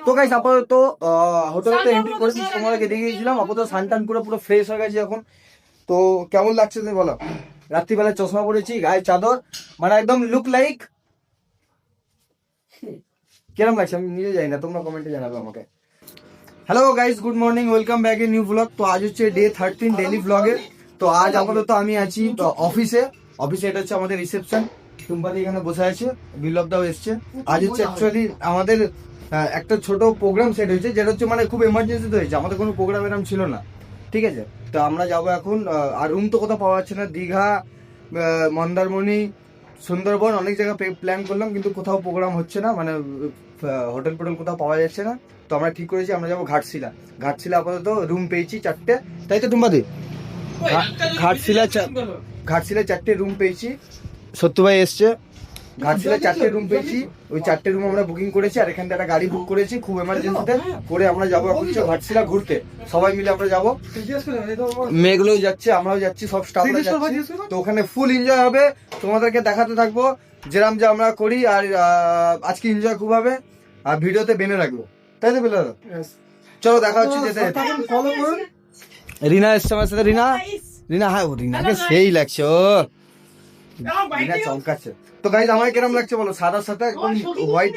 তো গাইস আপাতত হোটেলতে এন্ট্রি করেছি, তোমাদেরকে দেখে গিয়েছিলাম। আপাতত সানটান করে পুরো ফ্রেশ হয়ে গেছি এখন। তো কেমন লাগছে তুমি বলো? রাত্রিবেলা চশমা পরেছি, গায়ে চাদর, মানে একদম লুক লাইক। কিরম লাগছে আমি নিজে জানি না, তোমরা কমেন্টে জানাবে আমাকে। Hello guys, good morning, welcome back a new blog. তো আজ হচ্ছে ডে 13 ডেইলি ব্লগের। তো আজ আপাতত আমি আছি অফিসে। এটা হচ্ছে আমাদের রিসেপশন। টুম্পাদি এখানে বসে আছে, বিপ্লবদাও এসছে। আজ হচ্ছে অ্যাকচুয়ালি আমাদের একটা ছোট প্রোগ্রাম সেট হয়েছে, যেটা হচ্ছে মানে খুব এমার্জেন্সিতে হয়েছে। আমাদের কোনো প্রোগ্রাম এরকম ছিল না, ঠিক আছে? তো আমরা যাবো এখন। আর রুম তো কোথাও পাওয়া যাচ্ছে না। দীঘা, মন্দারমণি, সুন্দরবন অনেক জায়গায় প্ল্যান করলাম, কিন্তু কোথাও প্রোগ্রাম হচ্ছে না, মানে হোটেল ফোটেল কোথাও পাওয়া যাচ্ছে না। তো আমরা ঠিক করেছি আমরা যাবো ঘাটশিলা। ঘাটশিলা আপাতত রুম পেয়েছি 4টে, তাই তো টুম্পাদি? ঘাটশিলা 4টে রুম পেয়েছি। সত্যু ভাই এসছে। ঘাটশিলা 4টে রুম পেয়েছি, ওই 4টে রুম আমরা বুকিং করেছি। আর এখান থেকে একটা গাড়ি বুক করেছি খুব এমার্জেন্সিতে করে। আমরা যাবো এখন হচ্ছে ঘাটশিলা ঘুরতে, সবাই মিলে আমরা যাবো। মেয়েগুলোও যাচ্ছে, আমরাও যাচ্ছি, সব স্টাফরা যাচ্ছি। তো ওখানে ফুল এনজয় হবে, তোমাদেরকে দেখাতে থাকবো যেরাম যে আমরা করি। আর আজকে এনজয় খুব হবে, আর ভিডিওতে বেনে রাখবো, তাই তো বেলা? চলো দেখা হচ্ছে যেতে। রিনা এসছে আমার সাথে। রিনা হ্যাঁ, ও রিনাকে সেই লাগছে, ও রিনা চমকাচ্ছে। তো গাইজ আমার কিরম লাগছে বলো? সাদার সাথে একদম হোয়াইট।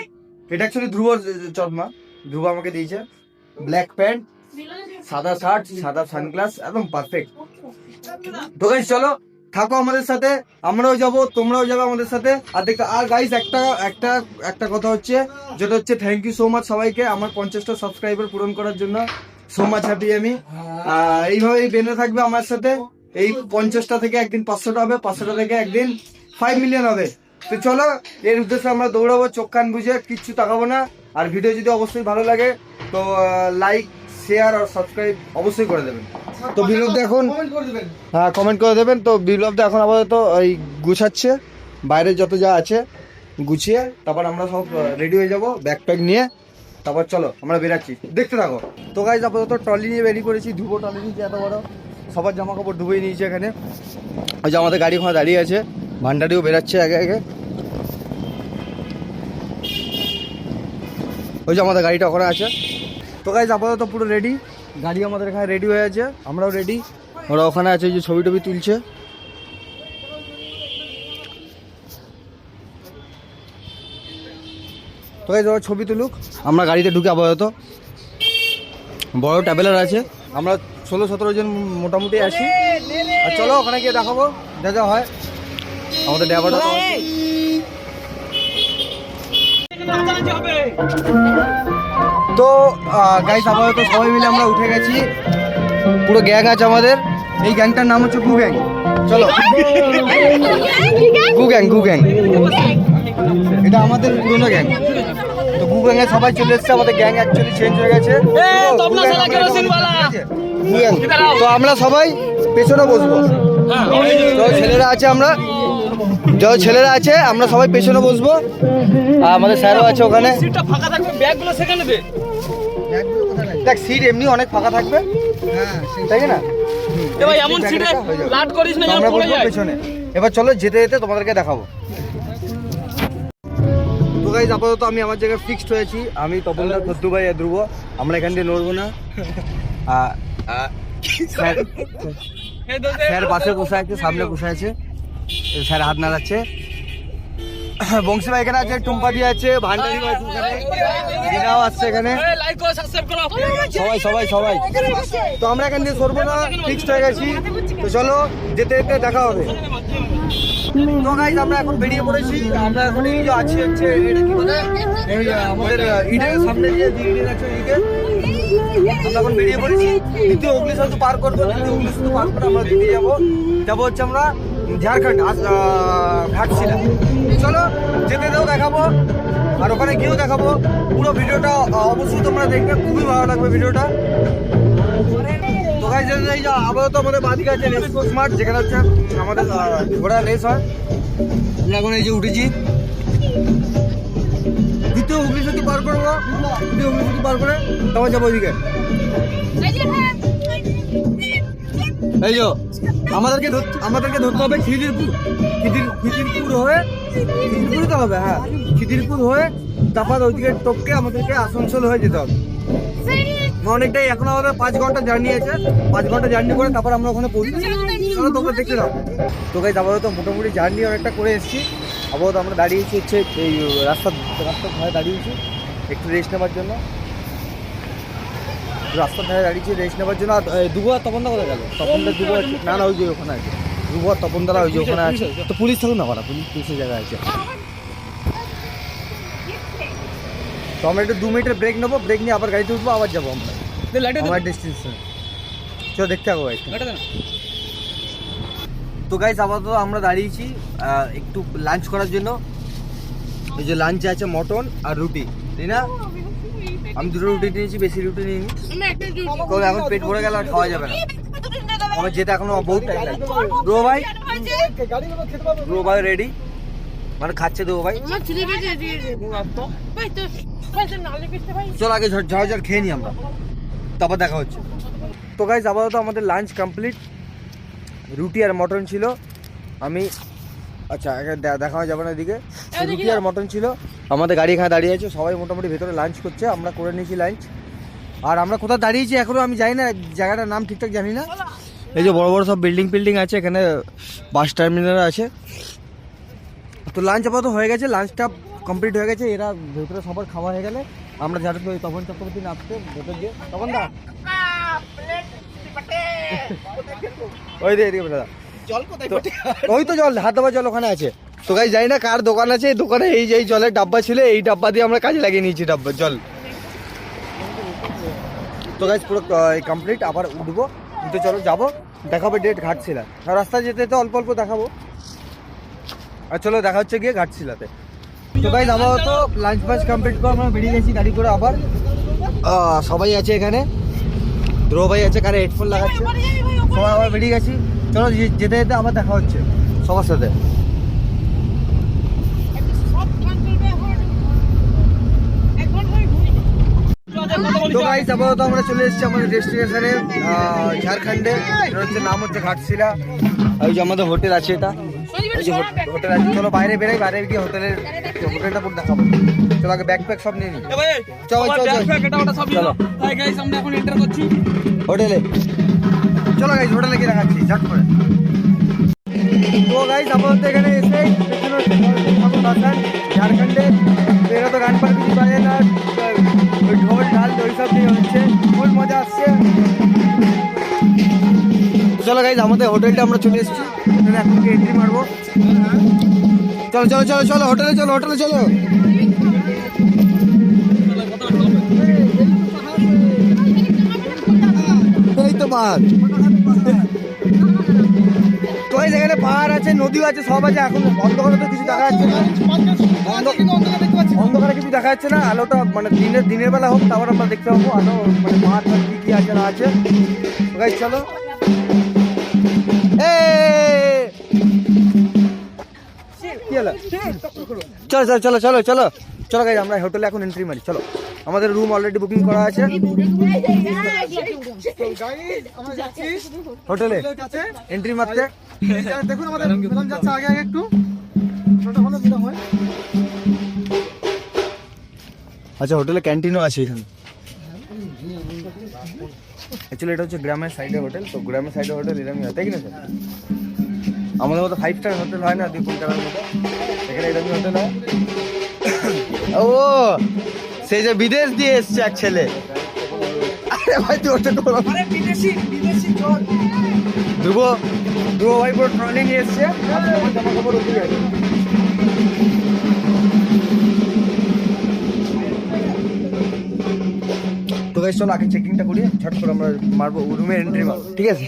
এটা অ্যাকচুয়ালি ধ্রুবর চশমা, ধ্রুব আমাকে দিয়েছে। ব্ল্যাক প্যান্ট, সাদা শার্ট, সাদা সানগ্লাস, একদম পারফেক্ট। তো গাইজ চলো থাকো আমাদের সাথে, আমরাও যাব, তোমরাও যাবে আমাদের সাথে। আর দেখো, আর গাইজ একটা কথা হচ্ছে, যেটা হচ্ছে থ্যাংক ইউ সো মাচ সবাইকে আমার 50টা সাবস্ক্রাইবার পূরণ করার জন্য। সো মাচ হ্যাপি আমি। এইভাবেই বেঁধে থাকবে আমার সাথে। এই 50টা থেকে একদিন 500টা হবে, 500টা থেকে একদিন 5 মিলিয়ন হবে। তো চলো, এর উদ্দেশ্যে আমরা দৌড়াবো, চোখ কান বুঝে, কিচ্ছু তাকাবো না। আর ভিডিও যদি অবশ্যই ভালো লাগে তো লাইক, শেয়ার আর সাবস্ক্রাইব অবশ্যই করে দেবেন। তো বিপ্লবদা এখন হ্যাঁ কমেন্ট করে দেবেন। তো বিপ্লবদা এখন আপাতত ওই গুছাচ্ছে, বাইরে যত যা আছে গুছিয়ে, তারপর আমরা সব রেডি হয়ে যাব ব্যাগ প্যাক নিয়ে। তারপর চলো আমরা বেরাচ্ছি, দেখতে থাকো। তো গাইজ আপাতত ট্রলি নিয়ে বেরিয়ে করেছি, ধুবো ট্রলি নিয়েছি এত বড়, সবার জামা কাপড় ধুবেই নিয়েছে এখানে। ওই যে আমাদের গাড়ি ওখানে দাঁড়িয়ে আছে, ভান্ডারিও বেরাচ্ছে আগে আগে। ওই যে আমাদের গাড়িটা ওখানে আছে। তো গাইজ আপাতত পুরো রেডি, গাড়ি আমাদের এখানে রেডি হয়ে আছে, আমরাও রেডি। ওরা ওখানে আছে, ওই যে ছবি টবি তুলছে। তো গাইজ ওরা ছবি তুলুক, আমরা গাড়িতে ঢুকে আপাতত। বড় ট্রাভেলার আছে, আমরা 16-17 জন মোটামুটি আছি। আর চলো ওখানে গিয়ে দেখাবো যা যা হয়। আমাদের ড্রাইভারটা তো গাইস আপাতত সবাই মিলে আমরা উঠে গেছি, পুরো গ্যাং আছে আমাদের। এই গ্যাংটার নাম হচ্ছে গু গ্যাং। চলো গু গ্যাং এটা আমাদের পুরোনো গ্যাং। তো গু গ্যাংয়ে সবাই চলে এসছে, আমাদের গ্যাং অ্যাকচুয়ালি চেঞ্জ হয়ে গেছে। তো আমরা সবাই পেছনে বসবো, ছেলেরা আছে আমরা সবাই পেছনে বসবো। আর আমাদের স্যারও আছে ওখানে। দেখ সিট এমনি অনেক ফাঁকা থাকবে, তাই না? পেছনে এবার চলো যেতে যেতে তোমাদেরকে দেখাবো। তো গাইস আপাতত আমি আমার জায়গায় ফিক্সড হয়েছি, আমি তপনদা, সদ্দু ভাই, ধ্রুব। আমরা এখান দিয়ে নড়বো না। স্যার পাশে বসে আছে, সামনে বসে আছে, স্যার হাত নাড়াচ্ছে। বংশী ভাই এখানে আছে, টুম্পাদি আছে, ভান্ডারি আছে এখানে, দিনাও আসছে এখানে, সবাই। তো আমরা এখান দিয়ে সরবো না, ফিক্সড হয়ে গেছি। তো চলো যেতে যেতে দেখা হবে। তো গাইস আমরা এখন বেরিয়ে পড়েছি। আমরা এখন এই যে আছি হচ্ছে আমাদের ইডের সামনে যে ইডেন আছে, আমরা এখন বেরিয়ে পড়েছি। দ্বিতীয় হুগলি সেতু পার করবো, দ্বিতীয় হুগলি সেতু পার করে আমরা দিল্লি যাবো হচ্ছে আমরা ঝাড়খণ্ড ঘাটশিলা। চলো যেতে যেতেও দেখাবো আর ওখানে গিয়েও দেখাবো। পুরো ভিডিওটা অবশ্যই তোমরা দেখবে, খুবই ভালো লাগবে ভিডিওটা। তো গাইস আপাতত আমাদের বাদিকে আছে রেসকোর্স মাঠ, যেখানে হচ্ছে আমাদের ঘোড়া রেস হয়। আমরা এখন এই যে উঠেছি, দ্বিতীয় হুগলি সেতু পার করবো, দ্বিতীয় হুগলি সেতু পার করে তারপর যাবো ওইদিকে। এই যে আমাদেরকে ধরতে হবে খিদিরপুর হয়ে, খিদিরপুরই তো হবে, হ্যাঁ খিদিরপুর হয়ে তারপর ওইদিকে টপকে আমাদেরকে আসানসোল হয়ে যেতে হবে। অনেকটাই, এখন আমাদের 5 ঘন্টা জার্নি আছে। 5 ঘন্টা জার্নি করে তারপর আমরা ওখানে পৌঁছবো। চলো তোমরা দেখতে দাও। তো গাইস আপাতত মোটামুটি জার্নি অনেকটা করে এসেছি। আপাতত আমরা দাঁড়িয়েছি হচ্ছে এই রাস্তার ধারে দাঁড়িয়েছি একটু রেস্ট নেওয়ার জন্য। রাস্তার ধারে দাঁড়িয়েছি রেস্ট নেওয়ার জন্য। আর দুবো আর তপনদা কোথায় গেল? তপনদা দুবো আছে না, ওই যে ওখানে আছে দুবো আর তপনদারা ওই যে ওখানে আছে। তো পুলিশ থাকুন না, পুলিশের জায়গায় আছে। তো আমরা একটু 2 মিনিটের ব্রেক নেবো, ব্রেক নিয়ে আবার গাড়িতে উঠবো, আবার যাবো আমরা আমার ডেস্টিনেশনে। চলো দেখতে থাকো গাইস। তো গাইস আপাতত আমরা দাঁড়িয়েছি একটু লাঞ্চ করার জন্য। এই যে লাঞ্চে আছে মটন আর রুটি, তাই না? আমি 2টো রুটি নিয়েছি, বেশি রুটি নিইনি, কারণ এখন পেট ভরে গেল আর খাওয়া যাবে না। আমার যেতে এখনো বহুত টাইম লাগবে। ব্রো ভাই রেডি, মানে খাচ্ছে দেবো ভাই। চল আগে ঝড় খেয়ে নি আমরা, তারপর দেখা হচ্ছে। তো গাইস আপাতত আমাদের লাঞ্চ কমপ্লিট। রুটি আর মটন ছিল। আমি আচ্ছা দেখা যাবে না এদিকে। রুটি আর মটন ছিল। আমাদের গাড়ি এখানে দাঁড়িয়ে আছে, সবাই মোটামুটি ভেতরে লাঞ্চ করছে, আমরা করে নিয়েছি লাঞ্চ। আর আমরা কোথাও দাঁড়িয়েছি এখনো আমি জানি না, জায়গাটার নাম ঠিকঠাক জানি না। এই যে বড় বড় সব বিল্ডিং আছে, এখানে বাস টার্মিনাল আছে। তো লাঞ্চ আপাতত হয়ে গেছে, লাঞ্চটা কমপ্লিট হয়ে গেছে। এরা ভেতরে সবার খাওয়া হয়ে গেলে আমরা যাতে ওই তপন চক্রবর্তী নাচতে ভেতর দিয়ে। তখন দা ওই দিকে দাদা ওই তো জল, হাত দেওয়া জল ওখানে আছে। তো গাইস জানি না কার দোকান আছে, এই দোকানে এই যে জলের ডাব্বা ছিল, এই ডাব্বা দিয়ে আমরা কাজে লাগিয়ে নিয়েছি ডাব্বা জল। তো গাইস পুরো কমপ্লিট, আবার উঠবো, উঠে চলো যাবো, দেখাবো ডেট ঘাটশিলা। আর রাস্তায় যেতে যেতে অল্প অল্প দেখাবো। আর চলো দেখা হচ্ছে গিয়ে ঘাটশিলাতে। তো গাইস আপাতত লাঞ্চ ফাঞ্চ কমপ্লিট করে আমরা বেরিয়ে গেছি গাড়ি করে। আবার সবাই আছে এখানে, ধ্রুব ভাই আছে কারে হেডফোন লাগাচ্ছে, সবাই আবার বেরিয়ে গেছি। চলো যেতে যেতে আবার দেখা হচ্ছে সবার সাথে। তো গাইস আপাতত আমরা চলে এসেছি আমাদের ডেস্টিনেশনে ঝাড়খণ্ডে। এটা হচ্ছে নাম হচ্ছে ঘাটশিলা। ওই যে আমাদের হোটেল আছে, এটা এই যে হোটেল আছে। চলো বাইরে বেরোই, বাইরে গিয়ে হোটেলটা পুরো দেখাবো। চলো আগে ব্যাকপ্যাক সব নিয়ে নিই। চলো হোটেলে, চলো গাইস হোটেলে গিয়ে দেখাচ্ছি ঝট করে। তো গাইস আপাতত এখানে এসে ঝাড়খণ্ডে এরা তো গান পার কিছু পারে না, ওই ঢোল ঢাল ওই সব নিয়ে হচ্ছে, ফুল মজা আসছে। চলো গাইস আমাদের হোটেলটা আমরা চলে এসেছি, এখানে এখন এন্ট্রি মারবো। চলো চলো চলো চলো হোটেলে চলো, হোটেলে চলো। এই তো পাহাড়, তো এখানে পাহাড় আছে, নদীও আছে, সব আছে। এখন অন্ধকারে তো কিছু দেখা যাচ্ছে না, অন্ধকারে কিছু দেখা যাচ্ছে না। আলোটা মানে দিনের বেলা হোক, তারপর আমরা দেখতে পাবো আলো, মানে পাহাড় কি আছে না আছে। গাইস চলো, চলো চলো চলো চলো চলো চলো গাইস আমরা হোটেলে এখন এন্ট্রি মারি। চলো আমাদের রুম অলরেডি বুকিং করা আছে হোটেলে, এন্ট্রি মারতে। দেখুন আমাদের বিলন যাচ্ছে আগে আগে একটু, আচ্ছা হোটেলে ক্যান্টিনও আছে এখানে। অ্যাকচুয়ালি এটা হচ্ছে গ্রামের সাইডে হোটেল, তো গ্রামের সাইডে হোটেল এরকমই হয়, তাই কিনা স্যার? আমাদের মতো 5 স্টার হোটেল হয় না 2 কোটি মতো, এখানে এরকমই হোটেল হয়। ও সেই যে বিদেশ দিয়ে এসছে এক ছেলে, আরে ভাই তুই ওটা করো, আরে বিদেশি ধ্রুব ভাই পুরো ট্রলি নিয়ে এসছে, জামা কাপড় উঠে গেছে। তো গাইস চলো আগে চেকিংটা করি, ঝট করে আমরা মারবো রুমের এন্ট্রি মারবো, ঠিক আছে?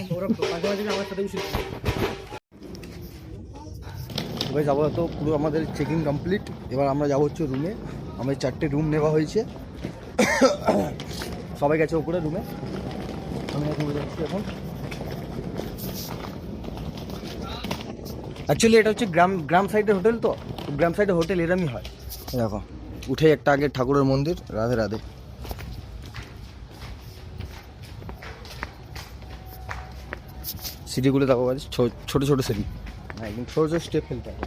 গাইস আপাতত পুরো আমাদের চেকিং কমপ্লিট। এবার আমরা যাবো হচ্ছে রুমে। আমাদের 4টে রুম নেওয়া হয়েছে, সবাই গেছে উপরে রুমে, আমি এখন যাচ্ছি। এখন অ্যাকচুয়ালি এটা হচ্ছে গ্রাম সাইডের হোটেল, তো গ্রাম সাইডের হোটেল এরমই হয়। দেখো উঠে একটা আগে ঠাকুরের মন্দির, রাধে রাধে। সিঁড়িগুলো দেখো ছোট ছোট সিঁড়ি, একদম ছোট ছোট স্টেপ ফেলতে হবে।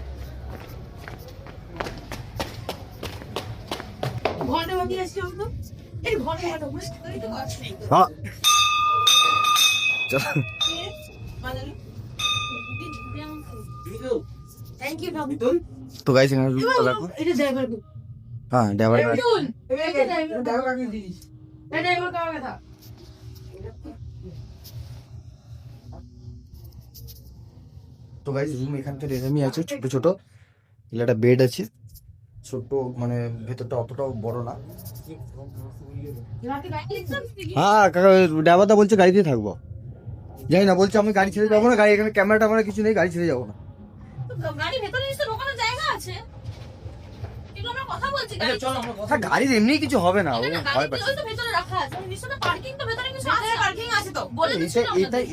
হ্যাঁ চলো তো গাইস এখানে রুমটা দেখো হ্যাঁ ড্রাইভার তো গাইস রুম এখান থেকে এরকমই আছে ছোট ছোট এগুলো একটা বেড আছে ছোট্ট মানে ভেতরটা অতটাও বড় না হ্যাঁ কাকা ড্রাইভারটা বলছে গাড়িতেই থাকবো জানি না বলছে আমি গাড়ি ছেড়ে যাবো না গাড়ি এখানে ক্যামেরা ট্যামেরা কিছু নেই গাড়ি ছেড়ে যাবো না গাড়ির এমনি কিছু হবে না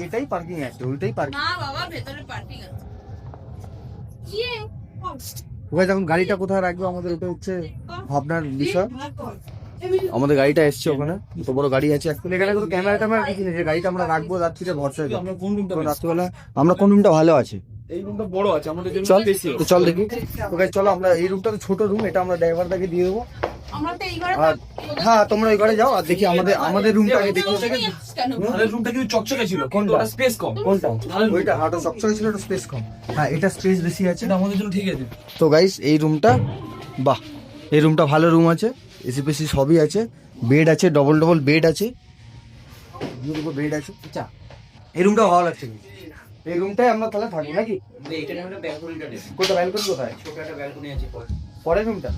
এটাই পার্কিং আছে ওইটাই পার্কিং এখন গাড়িটা কোথায় রাখবো আমাদের ওটা হচ্ছে ভাবনার বিষয় আমাদের গাড়িটা এসছে ওখানে তো বড় গাড়ি আছে এখানে কোনো ক্যামেরা ট্যামেরা কিছু নেই গাড়িটা আমরা রাখবো রাত্রিতে ভরসা রাত্রিবেলা আমরা কোন রুমটা ভালো আছে এই রুমটা বড় আছে আমাদের জন্য চল বেশি তো চল দেখি তো গাইস চলো আমরা এই রুমটা তো ছোট রুম এটা আমরা ড্রাইভারটাকে দিয়ে দেবো হ্যাঁ তোমরা ওই ঘরে যাও আর দেখি আমাদের রুমটাকে দেখি আমাদের রুমটা কিন্তু চকচকে ছিল কোনটা স্পেস কম কোনটা ওইটা হাঁটা চকচকে ছিল এটা স্পেস কম হ্যাঁ এটা স্পেস বেশি আছে এটা আমাদের জন্য ঠিক আছে তো গাইস এই রুমটা বাহ এই রুমটা ভালো রুম আছে এসি পেসি সবই আছে বেড আছে ডবল ডবল বেড আছে বেড আছে আচ্ছা এই রুমটা ভালো লাগছে এই রুমটাই আমরা তাহলে থাকি নাকি কোনটা ব্যালকনি কোথায় ছোট একটা ব্যালকনি আছে পরের রুমটা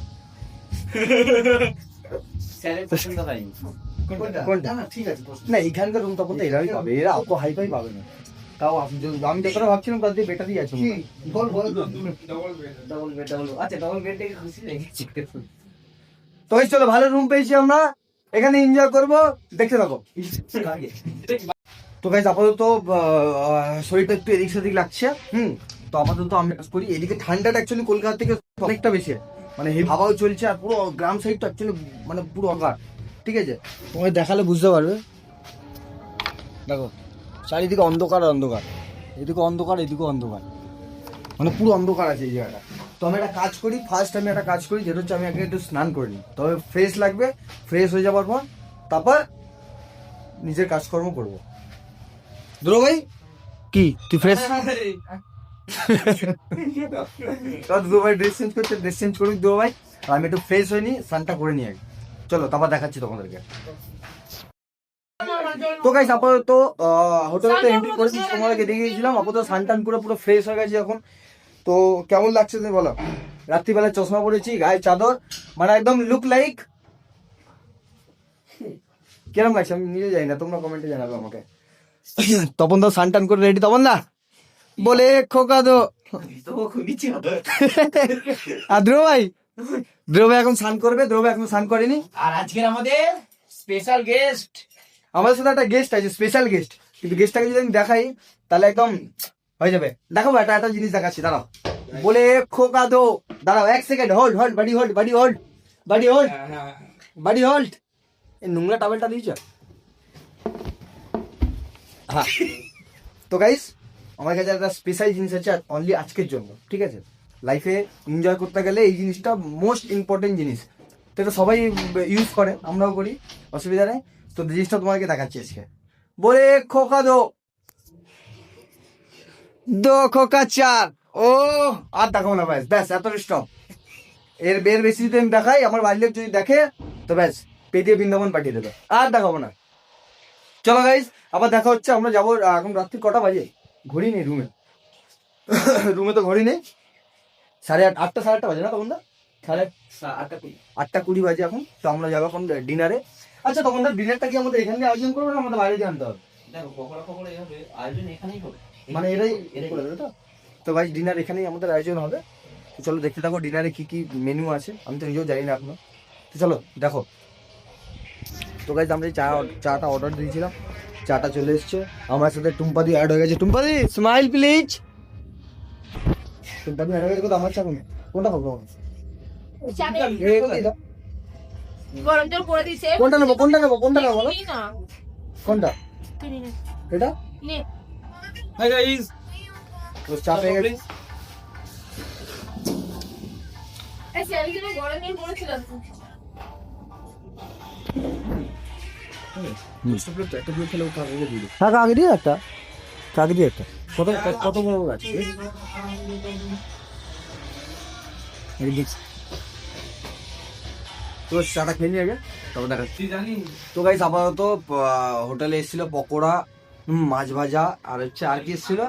কোনটা ঠিক আছে না এইখানকার রুমটা বলতে এরাই পাবে এরা অত হাই ফাই পাবে না তাও আমি তো ভাবছিলাম কাল দিয়ে বেটারই আছে তো চলো ভালো রুম পেয়েছি আমরা এখানে এনজয় করবো দেখতে থাকো তো গাইস আপাতত শরীরটা একটু এদিক সেদিক লাগছে তো আপাতত আমি করি এদিকে ঠান্ডাটা অ্যাকচুয়ালি কলকাতা থেকে অনেকটা বেশি মানে হাওয়াও চলছে আর পুরো গ্রাম সাইডটা অ্যাকচুয়ালি মানে পুরো অন্ধকার ঠিক আছে তোমাকে দেখালে বুঝতে পারবে দেখো চারিদিকে অন্ধকার অন্ধকার এদিকে অন্ধকার এদিকে অন্ধকার মানে পুরো অন্ধকার আছে এই জায়গাটা তো আমি একটা কাজ করি ফার্স্ট আমি একটা কাজ করি যেটা হচ্ছে আমি আগে একটু স্নান করে নিই তবে ফ্রেশ লাগবে ফ্রেশ হয়ে যাওয়ার পর তারপর নিজের কাজকর্ম করবো দুরো ভাই কি তুই ফ্রেশ দুরো ভাই ড্রেস চেঞ্জ করছে ড্রেস চেঞ্জ করবি দুরো ভাই আর আমি একটু ফ্রেশ হয়নি স্নানটা করে নিই আগে চলো তারপর দেখাচ্ছি তোমাদেরকে তো গাইস আপাতত হোটেলতে এন্ট্রি করেছি তোমাদেরকে দেখে গিয়েছিলাম আপাতত স্নান করে পুরো ফ্রেশ হয়ে গেছি এখন তো কেমন লাগছে তুমি বলো রাত্রিবেলা চশমা পরেছি গায়ে চাদর মানে একদম লুক লাইক কিরম লাগছে আমি নিজে যাই না তোমরা কমেন্টে জানাবে আমাকে তপন তো স্নান করে রেডি তপন না বলে খোকা দো আর ধ্রুব ভাই এখন স্নান করবে ধ্রুব এখন স্নান করেনি আর আজকের আমাদের স্পেশাল গেস্ট আমাদের সাথে একটা গেস্ট আছে স্পেশাল গেস্ট কিন্তু গেস্টটাকে যদি আমি দেখাই তাহলে একদম হয়ে যাবে দেখো একটা জিনিস দেখাচ্ছি দাঁড়াও বলে খোকা দো দাঁড়াও এক সেকেন্ড হোল্ড বাড়ি হোল্ড এই নোংরা টাওয়েলটা দিয়েছ হ্যাঁ তো গাইস আমার কাছে একটা স্পেশাল জিনিস আছে অনলি আজকের জন্য ঠিক আছে লাইফে এনজয় করতে গেলে এই জিনিসটা মোস্ট ইম্পর্টেন্ট জিনিস তো এটা সবাই ইউজ করে আমরাও করি অসুবিধা নেই তো জিনিসটা তোমাকে দেখাচ্ছি আজকে বলে খোকা দো খোকা চার ও আর দেখাবো না ব্যাস এত স্টপ এর বেশি যদি আমি দেখাই আমার বাড়ির লোক যদি দেখে তো ব্যাস পেটিয়ে বৃন্দাবন পাঠিয়ে দেবে আর দেখাবো না চলো গাইস আবার দেখা হচ্ছে আমরা যাবো এখন রাত্রি কটা বাজে ঘড়ি নেই রুমে তো ঘড়ি নেই 8:30 সাড়ে 8টা বাজে না তখন দা 8:20 বাজে এখন তো আমরা যাবো এখন ডিনারে আচ্ছা তখন ডিনারটা কি আমাদের এখানে আয়োজন করবো না আমাদের বাইরে দিয়ে আনতে হবে মানে এটাই করে দেবে তো ভাই ডিনার এখানেই আমাদের আয়োজন হবে তো চলো দেখতে থাকো ডিনারে কি কি মেনু আছে আমি তো নিজেও জানি না এখনো তো চলো দেখো তো গাইজ আমরা চাটা অর্ডার দিয়েছিলাম চাটা চলে এসছে আমার সাথে টুম্পাদি অ্যাড হয়ে গেছে টুম্পাদি স্মাইল প্লিজ টুম্পাদি অ্যাড হয়ে গেছে আমার চা কোনটা খাবো কোনটা নেবো বলো কোনটা এটা হাই গাইস তো চা পেয়ে গেছে দশটা প্লেট তো, একটা প্লেট খেলে ও কাকে দিল? হ্যাঁ কাকড়ি একটা, কাকড়ি একটা। কত বড় বড় আছে? তো চাটা খেয়ে নিয়ে আগে, তবে দেখাচ্ছি। তুই জানিস তো গাইস আপাতত হোটেলে এসেছিল পকোড়া, মাছ ভাজা, আর হচ্ছে আর কি এসেছিল,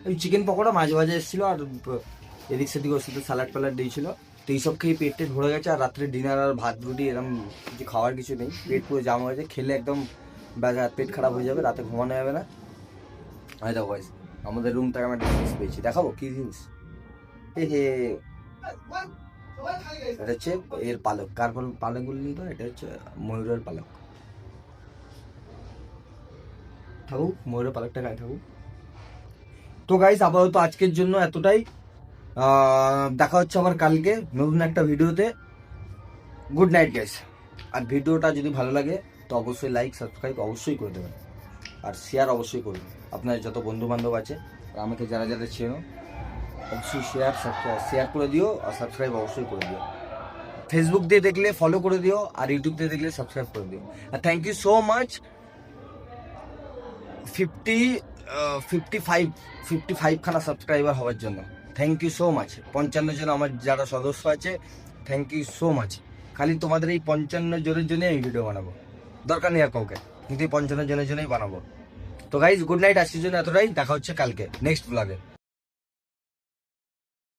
ওই চিকেন পকোড়া মাছ ভাজা এসেছিল, আর এদিক সেদিক ওর সাথে স্যালাড ফ্যালাড দিয়েছিল। তো এইসব খেয়ে পেট টেট ভরে গেছে, আর রাত্রে ডিনার আর ভাত রুটি এরকম কিছু খাওয়ার কিছু নেই, পেট পুরো জাম হয়েছে, খেলে একদম পেট খারাপ হয়ে যাবে, রাতে ঘুমানো যাবে না। আই দেখো গাইস আমাদের রুম থেকে আমি একটা জিনিস পেয়েছি, দেখাবো কি জিনিস। হে হে, এটা হচ্ছে এর পালক, কার পালক বললেন তো, এটা হচ্ছে ময়ূরের পালক। থাকুক ময়ূরের পালকটা গায়ে থাকুক। তো গাইস আপাতত আজকের জন্য এতটাই, দেখা হচ্ছে আবার কালকে নতুন একটা ভিডিওতে। Good night guys. আর ভিডিওটা যদি ভালো লাগে তো অবশ্যই লাইক সাবস্ক্রাইব অবশ্যই করে দেবেন, আর শেয়ার অবশ্যই করবেন। আপনার যত বন্ধু বান্ধব আছে আর আমাকে যারা যারা চেনো অবশ্যই শেয়ার করে দিও, আর সাবস্ক্রাইব অবশ্যই করে দিও। ফেসবুক দিয়ে দেখলে ফলো করে দিও, আর ইউটিউব দিয়ে দেখলে সাবস্ক্রাইব করে দিও। আর থ্যাংক ইউ সো মাচ 55 খানা সাবস্ক্রাইবার হওয়ার জন্য। থ্যাংক ইউ সো মাচ 55 জন আমার যারা সদস্য আছে, থ্যাংক ইউ সো মাচ। খালি তোমাদের এই 55 জনের জন্যই আমি ভিডিও বানাবো, দরকার নেই আর কাউকে, কিন্তু এই 55 জনের জন্যই বানাবো। তো গাইজ গুড নাইট, আজকের জন্য এতটাই, দেখা হচ্ছে কালকে নেক্সট ব্লগে।